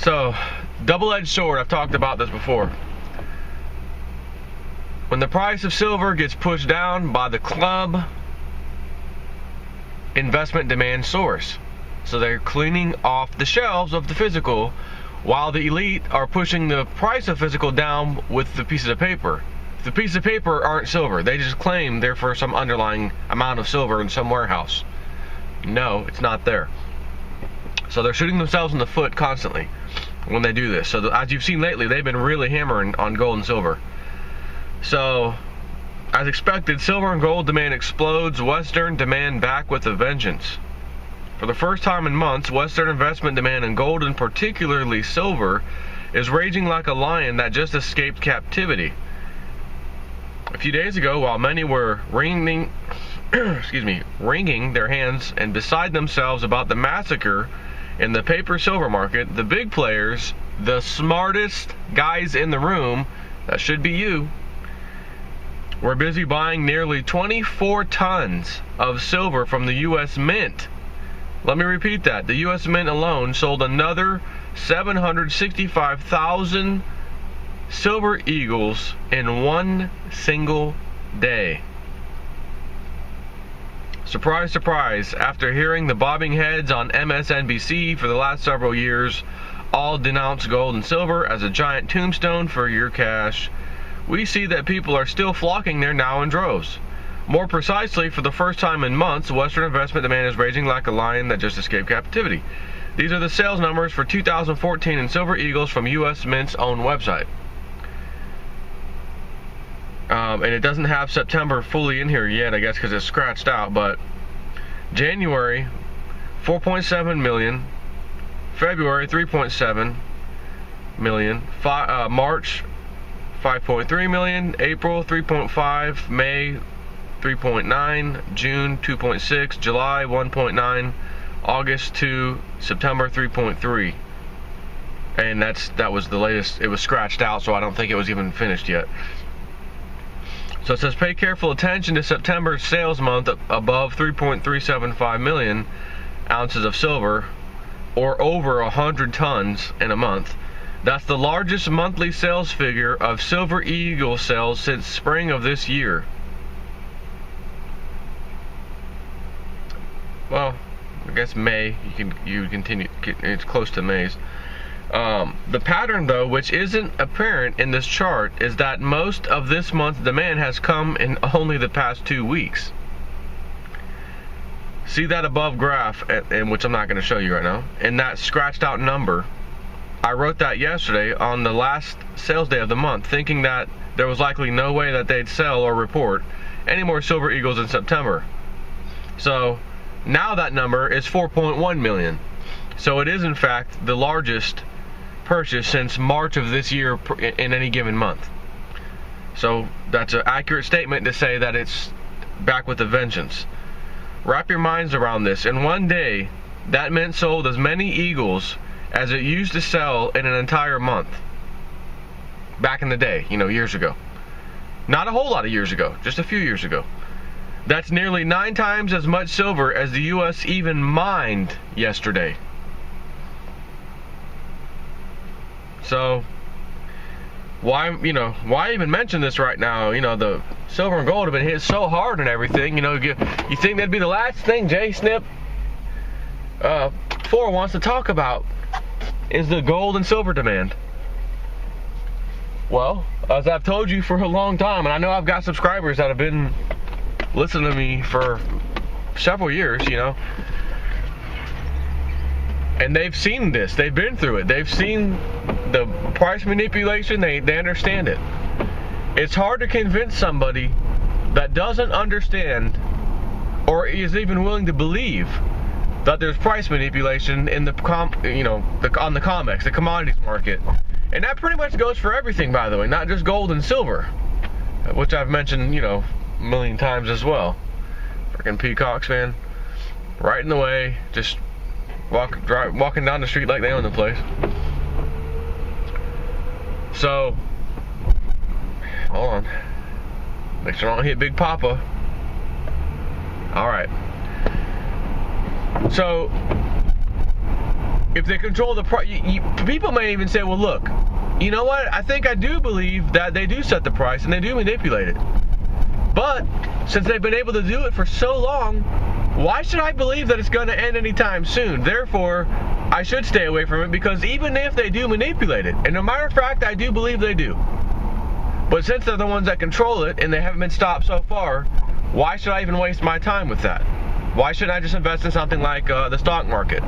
So, double-edged sword, I've talked about this before. When the price of silver gets pushed down by the club, investment demand soars. So they're cleaning off the shelves of the physical, while the elite are pushing the price of physical down with the pieces of paper. The pieces of paper aren't silver. They just claim they're for some underlying amount of silver in some warehouse. No, it's not there. So they're shooting themselves in the foot constantly when they do this. So as you've seen lately, they've been really hammering on gold and silver. So, as expected, silver and gold demand explodes, Western demand back with a vengeance. For the first time in months, Western investment demand in gold, and particularly silver, is raging like a lion that just escaped captivity. A few days ago, while many were wringing their hands and beside themselves about the massacre in the paper silver market, the big players, the smartest guys in the room, that should be you, were busy buying nearly 24 tons of silver from the U.S. Mint. Let me repeat that. The U.S. Mint alone sold another 765,000 silver eagles in one single day. Surprise, surprise, after hearing the bobbing heads on MSNBC for the last several years all denounce gold and silver as a giant tombstone for your cash, we see that people are still flocking there now in droves. More precisely, for the first time in months, Western investment demand is raging like a lion that just escaped captivity. These are the sales numbers for 2014 in silver eagles from U.S. Mint's own website. And it doesn't have September fully in here yet, I guess, because it's scratched out. But January, 4.7 million. February, 3.7 million. March, 5.3 million. April, 3.5. May, 3.9. June, 2.6. July, 1.9. August, 2. September, 3.3. And that was the latest. It was scratched out, so I don't think it was even finished yet. So it says, pay careful attention to September's sales month above 3.375 million ounces of silver, or over 100 tons in a month. That's the largest monthly sales figure of silver eagle sales since spring of this year. Well, I guess May, you continue, it's close to May's. The pattern, though, which isn't apparent in this chart, is that most of this month's demand has come in only the past 2 weeks. See that above graph, in which I'm not going to show you right now, in that scratched out number. I wrote that yesterday on the last sales day of the month, thinking that there was likely no way that they'd sell or report any more silver eagles in September. So now that number is 4.1 million. So it is in fact the largest purchase since March of this year in any given month. So that's an accurate statement to say that it's back with a vengeance. Wrap your minds around this. In one day, that mint sold as many eagles as it used to sell in an entire month. Back in the day, years ago. Not a whole lot of years ago, just a few years ago. That's nearly 9 times as much silver as the U.S. even mined yesterday. So, why even mention this right now? The silver and gold have been hit so hard and everything. You think that'd be the last thing Jay Snip 4 wants to talk about is the gold and silver demand. Well, as I've told you for a long time, and I know I've got subscribers that have been listening to me for several years, and they've seen this. They've been through it. They've seen the price manipulation. They understand it. It's hard to convince somebody that doesn't understand or is even willing to believe that there's price manipulation in the on the COMEX, the commodities market. And that pretty much goes for everything, by the way, not just gold and silver, which I've mentioned, a million times as well. Freaking peacocks, man. Right in the way, just walking down the street like they own the place. So, hold on. Make sure I don't hit Big Papa. Alright. So, if they control the price, people may even say, well, look, you know what? I think I do believe that they do set the price and they do manipulate it. But since they've been able to do it for so long, why should I believe that it's going to end anytime soon? Therefore, I should stay away from it, because even if they do manipulate it, and no matter of fact, I do believe they do. But since they're the ones that control it and they haven't been stopped so far, why should I even waste my time with that? Why shouldn't I just invest in something like the stock market?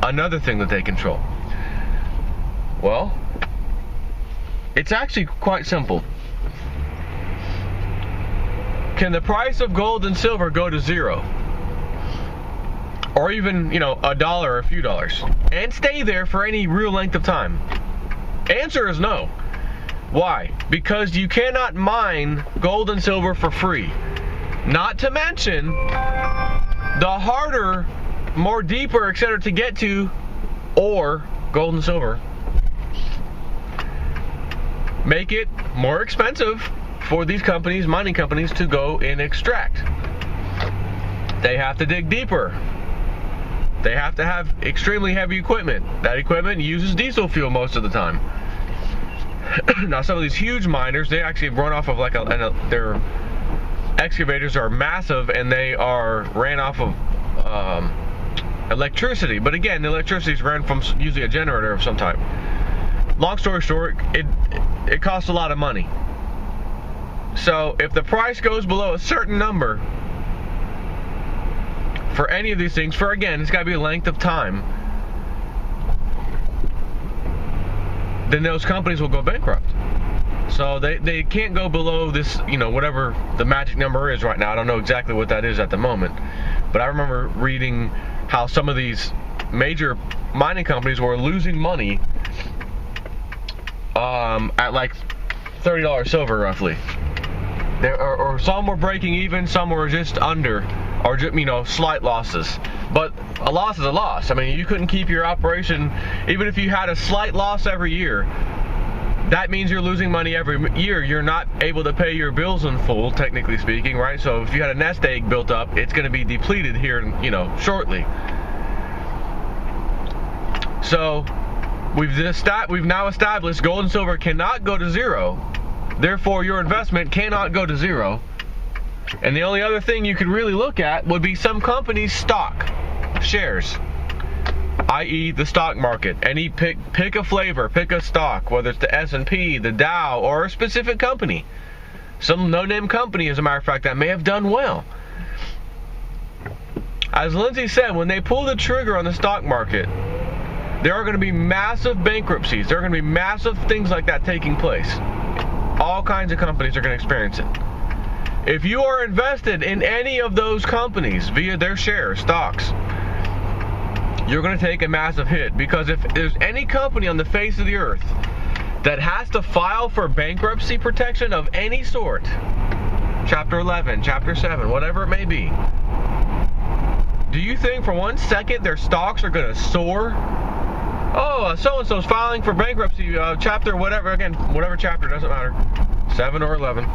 Another thing that they control. Well, it's actually quite simple. Can the price of gold and silver go to zero? Or even, $1 or a few dollars, and stay there for any real length of time? Answer is no. Why? Because you cannot mine gold and silver for free. Not to mention the harder, more deeper, etc. to get to ore, gold and silver, make it more expensive for these companies, mining companies, to go and extract. They have to dig deeper. They have to have extremely heavy equipment. That equipment uses diesel fuel most of the time. Now, some of these huge miners, they actually run off of their excavators are massive, and they are ran off of electricity. But again, the electricity is ran from usually a generator of some type. Long story short, it costs a lot of money. So if the price goes below a certain number for any of these things, it's got to be a length of time, then those companies will go bankrupt. So they can't go below this, whatever the magic number is right now. I don't know exactly what that is at the moment, but I remember reading how some of these major mining companies were losing money at like $30 silver roughly. Or some were breaking even, some were just under, or just, slight losses. But a loss is a loss. I mean, you couldn't keep your operation, even if you had a slight loss every year. That means you're losing money every year. You're not able to pay your bills in full, technically speaking, right? So if you had a nest egg built up, it's going to be depleted here, shortly. So we've now established gold and silver cannot go to zero. Therefore, your investment cannot go to zero. And the only other thing you could really look at would be some company's stock, shares, i.e. the stock market. Pick a flavor, pick a stock, whether it's the S&P, the Dow, or a specific company. Some no-name company, as a matter of fact, that may have done well. As Lindsay said, when they pull the trigger on the stock market, there are going to be massive bankruptcies. There are going to be massive things like that taking place. All kinds of companies are going to experience it. If you are invested in any of those companies via their shares, stocks, you're going to take a massive hit, because if there's any company on the face of the earth that has to file for bankruptcy protection of any sort, Chapter 11, Chapter 7, whatever it may be, do you think for 1 second their stocks are going to soar? Oh, so-and-so's filing for bankruptcy, chapter whatever, again, whatever chapter, doesn't matter, 7 or 11.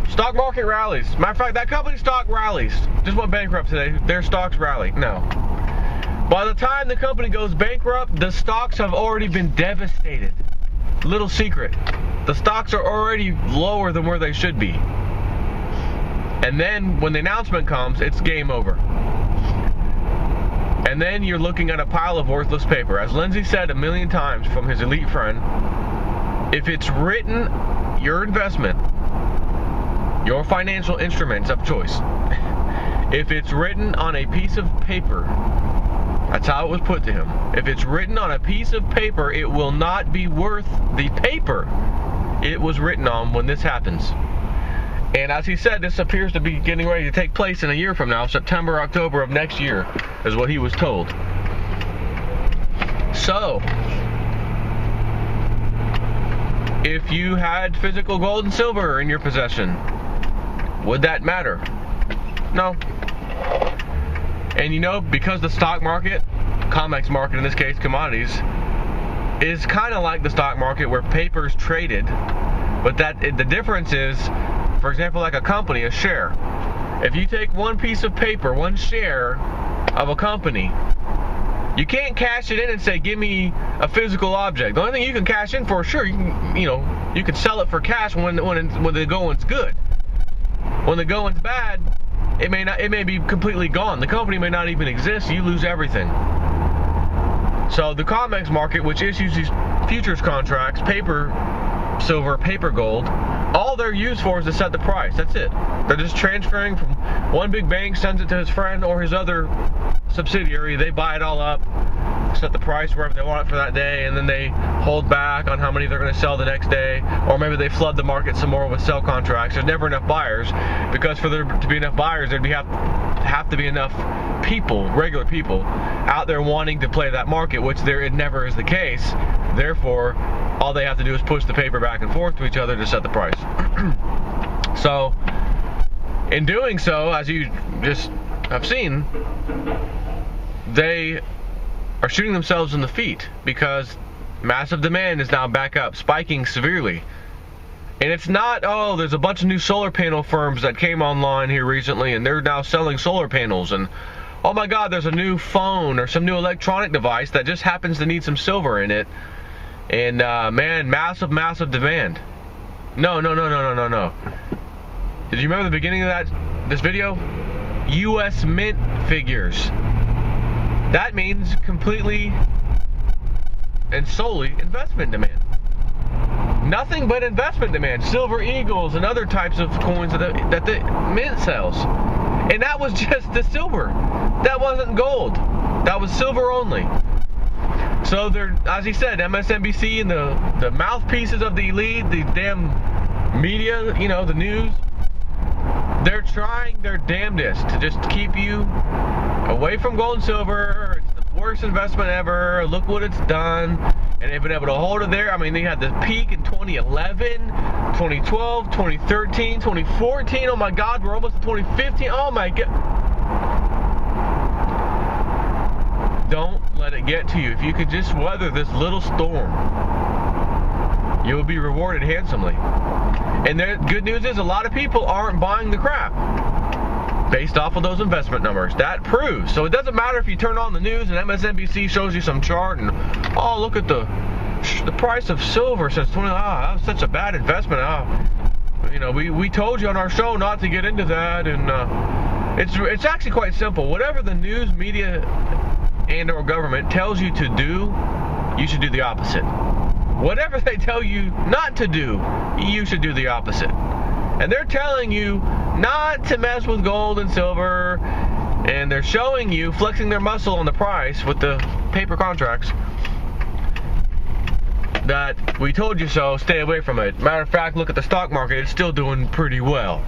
Stock market rallies. Matter of fact, that company's stock rallies. Just went bankrupt today. Their stocks rally. No. By the time the company goes bankrupt, the stocks have already been devastated. Little secret. The stocks are already lower than where they should be. And then when the announcement comes, it's game over. And then you're looking at a pile of worthless paper. As Lindsay said a million times from his elite friend, if it's written, your investment, your financial instruments of choice, if it's written on a piece of paper, that's how it was put to him. If it's written on a piece of paper, it will not be worth the paper it was written on when this happens. And as he said, this appears to be getting ready to take place in a year from now, September, October of next year, is what he was told. So, if you had physical gold and silver in your possession, would that matter? No. And because the stock market, COMEX market in this case, commodities, is kind of like the stock market where paper's traded, but the difference is, for example, like a company, a share. If you take one piece of paper, one share, of a company. You can't cash it in and say, give me a physical object. The only thing you can cash in for, sure, you can sell it for cash when the going's good. When the going's bad, it may be completely gone. The company may not even exist. You lose everything. So the COMEX market, which issues these futures contracts, paper silver, paper gold, all they're used for is to set the price. That's it. They're just transferring from one big bank, sends it to his friend or his other subsidiary. They buy it all up, set the price wherever they want it for that day, and then they hold back on how many they're going to sell the next day, or maybe they flood the market some more with sell contracts. There's never enough buyers, because for there to be enough buyers, there'd have to be enough people, regular people, out there wanting to play that market, which it never is the case. Therefore, all they have to do is push the paper back and forth to each other to set the price. So, in doing so, as you just have seen, they are shooting themselves in the feet, because massive demand is now back up, spiking severely. And it's not, oh, there's a bunch of new solar panel firms that came online here recently and they're now selling solar panels, and oh my God, there's a new phone or some new electronic device that just happens to need some silver in it, and man, massive demand. No. Did you remember the beginning of this video? U.S. Mint figures. That means completely and solely investment demand. Nothing but investment demand. Silver Eagles and other types of coins that the Mint sells. And that was just the silver. That wasn't gold. That was silver only. So they're, as he said, MSNBC and the mouthpieces of the elite, the damn media, the news, they're trying their damnedest to just keep you away from gold and silver. It's the worst investment ever. Look what it's done. And they've been able to hold it there. I mean, they had the peak in 2011, 2012, 2013, 2014. Oh my God, we're almost at 2015. Oh my God. Don't let it get to you. If you could just weather this little storm, you will be rewarded handsomely. And the good news is a lot of people aren't buying the crap based off of those investment numbers. That proves. So it doesn't matter if you turn on the news and MSNBC shows you some chart and, oh, look at the price of silver since 20. That was such a bad investment. We told you on our show not to get into that, and it's actually quite simple. Whatever the news, media, and or government tells you to do, you should do the opposite. Whatever they tell you not to do, you should do the opposite. And they're telling you not to mess with gold and silver, and they're showing you, flexing their muscle on the price with the paper contracts, that we told you so, stay away from it. Matter of fact, look at the stock market, it's still doing pretty well.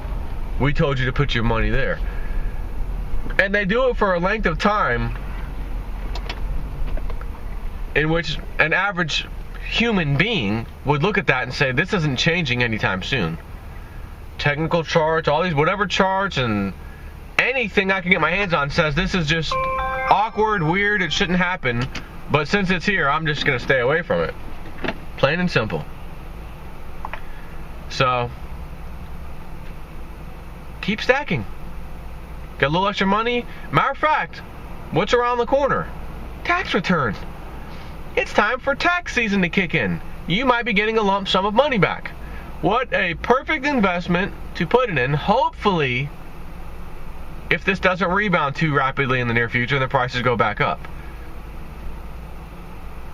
We told you to put your money there. And they do it for a length of time in which an average human being would look at that and say, this isn't changing anytime soon. Technical charts, all these whatever charts and anything I can get my hands on says this is just awkward, weird, it shouldn't happen, but since it's here, I'm just going to stay away from it. Plain and simple. So, keep stacking. Got a little extra money? Matter of fact, what's around the corner? Tax return. It's time for tax season to kick in. You might be getting a lump sum of money back. What a perfect investment to put it in. Hopefully, if this doesn't rebound too rapidly in the near future and the prices go back up.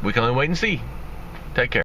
We can only wait and see. Take care.